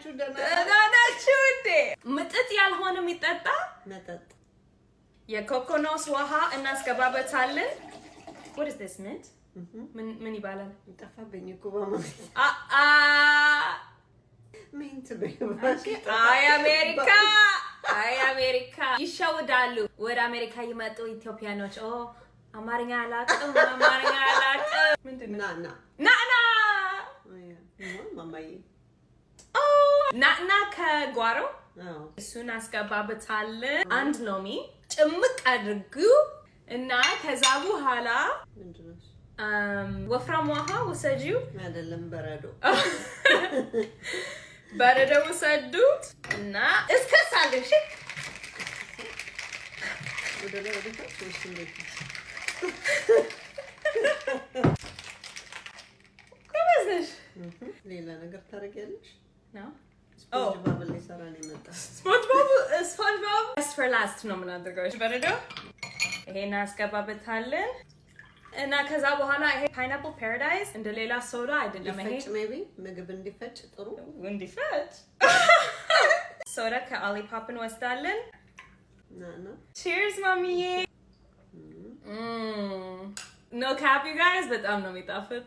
ናችሁ? ደህና ናችሁ እንዴ? መጠጥ ያልሆነ የሚጠጣ መጠጥ የኮኮኖስ ውሃ እናስገባበታለን። What is this mint? ምን ይባላል? ጠፋብኝ እኮ በማለት mint አይ አሜሪካ ይሸውዳሉ። ወደ አሜሪካ ይመጡ ኢትዮጵያኖች አማርኛ አላውቅም ምንድን ነው? ናና ማማዬ ናና ከጓሮ እሱን አስገባበታለን። አንድ ሎሚ ጭምቅ አድርጉ እና ከዛ በኋላ ወፍራም ውሃ ውሰጂው። አይደለም በረዶ ውሰዱት እና እስከሳለሽ ከመዘሽ ሌላ ነገር ታረጊያለሽ ነው? ስፖንጅ ባብል ሊሰራ ነው የመጣው። ስፖንጅ ባብል for last ነው የምናደርገው። በረዶ ይሄን አስገባበታለን እና ከዛ በኋላ ይሄ ፓይናፕል ፓራዳይስ እንደ ሌላ ሶዳ አይደለም። ይሄ ሜቢ ምግብ እንዲፈጭ ጥሩ እንዲፈጭ ሶዳ ከኦሊፖፕ እንወስዳለን። Cheers ማሚዬ። No cap you guys, በጣም ነው የሚጣፍጥ።